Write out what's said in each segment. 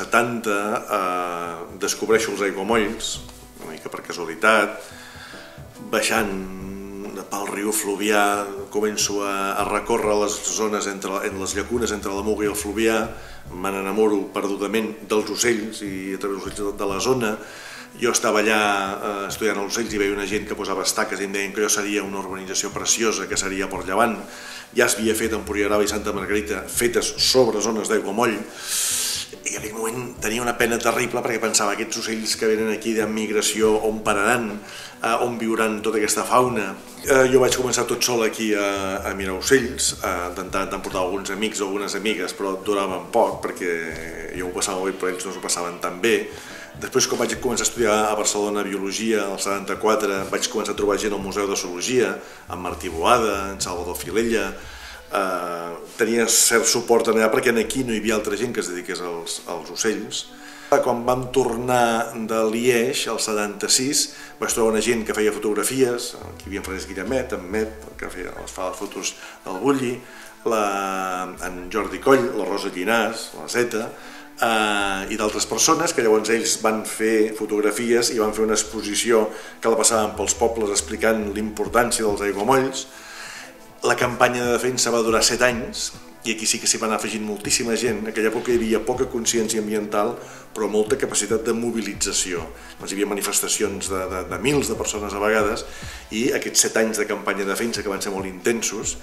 70 descobreixo els aiguamolls, una mica per casualitat, baixant pel riu Fluvià començo a recórrer les zones en les llacunes entre la Muga i el Fluvià, me n'enamoro perdudament dels ocells i a través dels ocells de la zona. Jo estava allà estudiant els ocells i veia una gent que posava estaques i em deien que allò seria una urbanització preciosa, que seria Port Llevant. Ja s'havia fet en Empuriabrava i Santa Margarita, fetes sobre zones d'aiguamoll, i en aquell moment tenia una pena terrible perquè pensava aquests ocells que venen aquí de migració, on pararan, on viuran tota aquesta fauna. Jo vaig començar tot sol aquí a mirar ocells, intentant portar alguns amics o algunes amigues, però duraven poc perquè jo ho passava bé però ells no s'ho passaven tan bé. Després, quan vaig començar a estudiar a Barcelona Biologia, al 74, vaig començar a trobar gent al Museu de Zoologia, en Martí Boada, en Salvador Filella. Tenia cert suport allà perquè aquí no hi havia altra gent que es dediqués als ocells. Quan vam tornar de Liège, al 76, vaig trobar una gent que feia fotografies, aquí hi havia en Francesc Guillemet, en Met, que fa les fotos del Bulli, en Jordi Coll, la Rosa Llinàs, la Zeta, i d'altres persones que llavors ells van fer fotografies i van fer una exposició que la passaven pels pobles explicant l'importància dels aiguamolls. La campanya de defensa va durar 7 anys i aquí sí que s'hi va anar afegint moltíssima gent. En aquella època hi havia poca consciència ambiental però molta capacitat de mobilització. Hi havia manifestacions de mils de persones a vegades i aquests 7 anys de campanya de defensa que van ser molt intensos.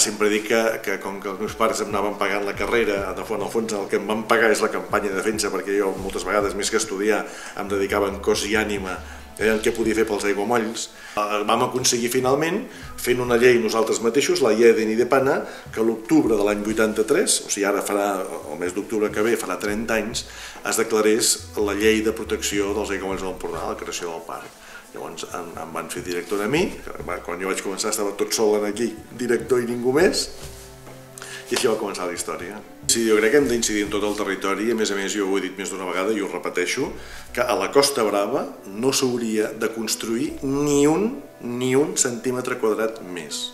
Sempre dic que com que els meus pares em anaven pagant la carrera, en el fons el que em van pagar és la campanya de defensa perquè jo moltes vegades més que estudiar em dedicava en cos i ànima el que podia fer pels aiguamolls. Vam aconseguir finalment, fent una llei nosaltres mateixos, la llei d'Enidepana, que a l'octubre de l'any 83, o sigui ara farà, el mes d'octubre que ve, farà 30 anys, es declarés la llei de protecció dels aiguamolls de l'Empordà, la creació del parc. Llavors em van fer director a mi, quan jo vaig començar estava tot sol aquí, director i ningú més, i així va començar la història. Sí, jo crec que hem d'incidir en tot el territori, a més jo ho he dit més d'una vegada i ho repeteixo, que a la Costa Brava no s'hauria de construir ni un centímetre quadrat més.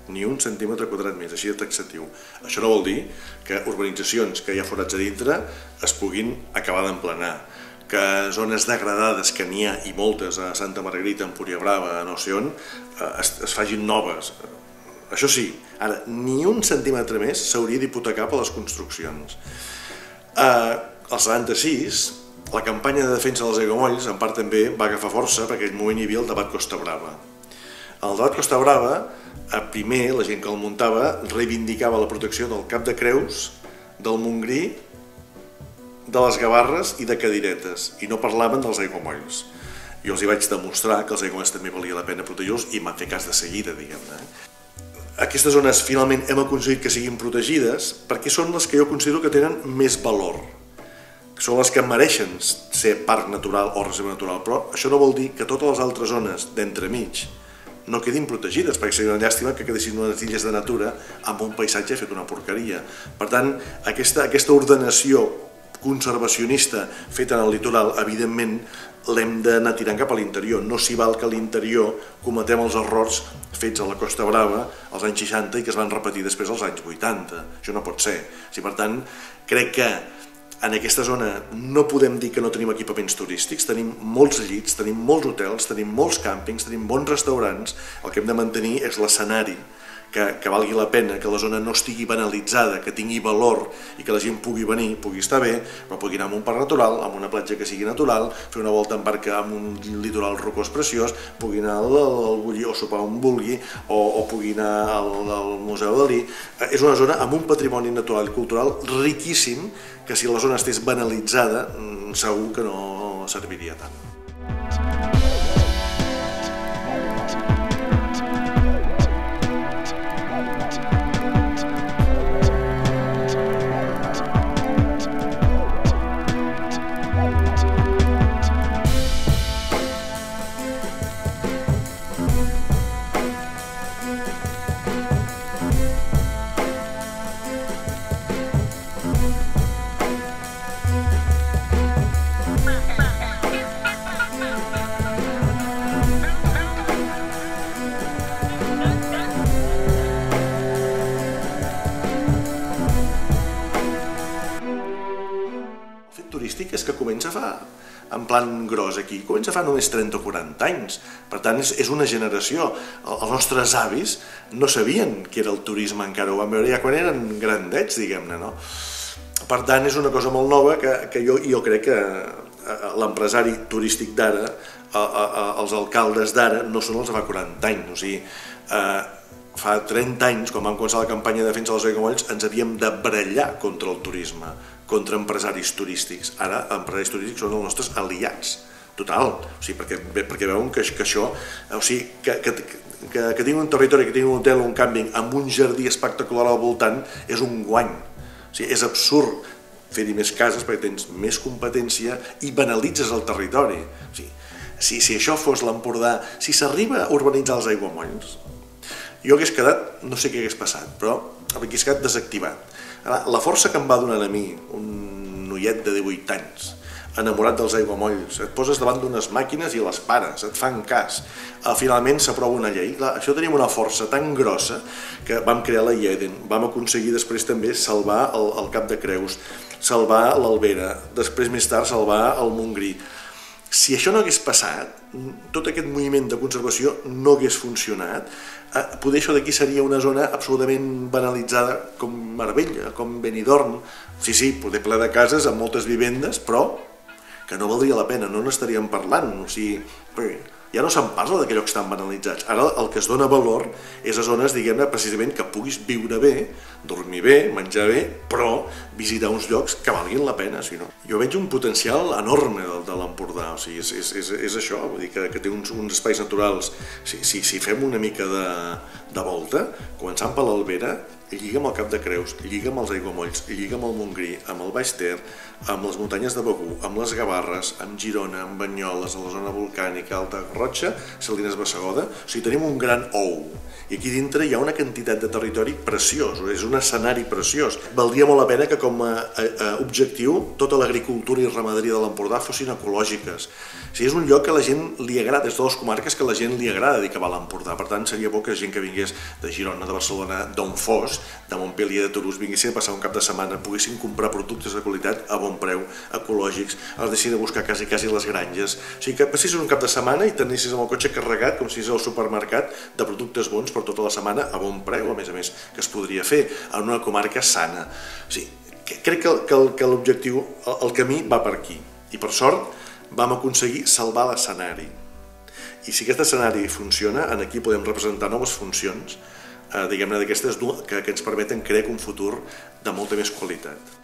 Ni un centímetre quadrat més, així de taxatiu. Això no vol dir que urbanitzacions que hi ha forats a dintre es puguin acabar d'emplenar, que zones degradades, que n'hi ha i moltes a Santa Margarita, a Empuriabrava, no sé on, es facin noves. Això sí, ara, ni un centímetre més s'hauria d'hipotecar per les construccions. Al 76, la campanya de defensa dels aiguamolls, en part també, va agafar força perquè en aquell moment hi havia el debat Costa Brava. El debat Costa Brava, primer, la gent que el muntava, reivindicava la protecció del Cap de Creus, del Montgrí, de les Gavarres i de Cadiretes, i no parlaven dels aiguamolls. Jo els hi vaig demostrar que els aiguamolls també valia la pena protegir-los i m'han fet cas de seguida, diguem-ne. Aquestes zones finalment hem aconseguit que siguin protegides perquè són les que jo considero que tenen més valor, que són les que mereixen ser parc natural o reserva natural, però això no vol dir que totes les altres zones d'entremig no quedin protegides, perquè seria una llàstima que quedessin unes illes de natura amb un paisatge fet una porqueria. Per tant, aquesta ordenació conservacionista feta en el litoral, evidentment, l'hem d'anar tirant cap a l'interior. No s'hi val que a l'interior cometem els errors fets a la Costa Brava als anys 60 i que es van repetir després als anys 80. Això no pot ser. Per tant, crec que en aquesta zona no podem dir que no tenim equipaments turístics, tenim molts llits, tenim molts hotels, tenim molts càmpings, tenim bons restaurants. El que hem de mantenir és l'escenari, que valgui la pena, que la zona no estigui banalitzada, que tingui valor i que la gent pugui venir, pugui estar bé, però pugui anar a un parc natural, a una platja que sigui natural, fer una volta en barca amb un litoral rocós preciós, pugui anar al Bulli o sopar on vulgui, o pugui anar al Museu Dalí. És una zona amb un patrimoni natural i cultural riquíssim que si la zona estigués banalitzada segur que no serviria tant. comença fa en plan gros aquí, comença fa només 30 o 40 anys. Per tant, és una generació. Els nostres avis no sabien què era el turisme, encara ho van veure ja quan eren grandets, diguem-ne, no? Per tant, és una cosa molt nova que jo crec que l'empresari turístic d'ara, els alcaldes d'ara, no són els de fa 40 anys. O sigui, fa 30 anys, quan vam començar la campanya de defensa dels aiguamolls, ens havíem de barallar contra el turisme, contra empresaris turístics. Ara, empresaris turístics són els nostres aliats, total. O sigui, perquè veuen que això, o sigui, que tinguin un territori, que tinguin un hotel o un càmping amb un jardí espectacular al voltant, és un guany. O sigui, és absurd fer-hi més cases perquè tens més competència i banalitzes el territori. O sigui, si això fos l'Empordà, si s'arriba a urbanitzar els aiguamolls, jo hagués quedat, no sé què hagués passat, però hagués quedat desactivat. La força que em va donant a mi, un noiet de 18 anys, enamorat dels aiguamolls, et poses davant d'unes màquines i les pares, et fan cas. Finalment s'aprova una llei. Això tenim una força tan grossa que vam crear la IEDEN, vam aconseguir després també salvar el Cap de Creus, salvar l'Albera, després més tard salvar el Montgrí. Si això no hagués passat, tot aquest moviment de conservació no hagués funcionat, poder això d'aquí seria una zona absolutament banalitzada com Marbella, com Benidorm. Sí, poder ple de cases amb moltes vivendes, però que no valdria la pena, no n'estaríem parlant. O sigui, ja no se'n parla que llocs estan banalitzats. Ara el que es dona valor és a zones, diguem-ne, precisament que puguis viure bé, dormir bé, menjar bé, però visitar uns llocs que valguin la pena, si no. Jo veig un potencial enorme de l'Empordà, o sigui, és això, vull dir que té uns espais naturals. Si fem una mica de volta, començant per l'Albera, lliga amb el Cap de Creus, lliga amb els aiguamolls, lliga amb el Montgrí, amb el Baix Ter, amb les muntanyes de Begur, amb les Gavarres, amb Girona, amb Banyoles, a la zona volcànica, Alta Garrotxa, Salines Bassegoda. O sigui, tenim un gran ou. I aquí dintre hi ha una quantitat de territori preciós, és un escenari preciós. Valdria molt la pena que com a objectiu tota l'agricultura i ramaderia de l'Empordà fossin ecològiques. O sigui, és un lloc que a la gent li agrada, és de les comarques que a la gent li agrada dir que va a l'Empordà. Per tant, seria bo que gent que vingués de Girona, de Barcelona, d'on fos, de Montpellier, de Toulouse, vinguessin a passar un cap de setmana, poguessin comprar productes de qualitat a bon preu, ecològics, els deixessin a buscar quasi les granges. O sigui, que passessis un cap de setmana i t'anessis amb el cotxe carregat, com si és al supermercat, de productes bons per tota la setmana a bon preu, a més, que es podria fer en una comarca sana. O sigui, crec que l'objectiu, el camí va per aquí. I per sort vam aconseguir salvar l'escenari. I si aquest escenari funciona, aquí podem representar noves funcions, diguem-ne, d'aquestes que ens permeten crear un futur de molta més qualitat.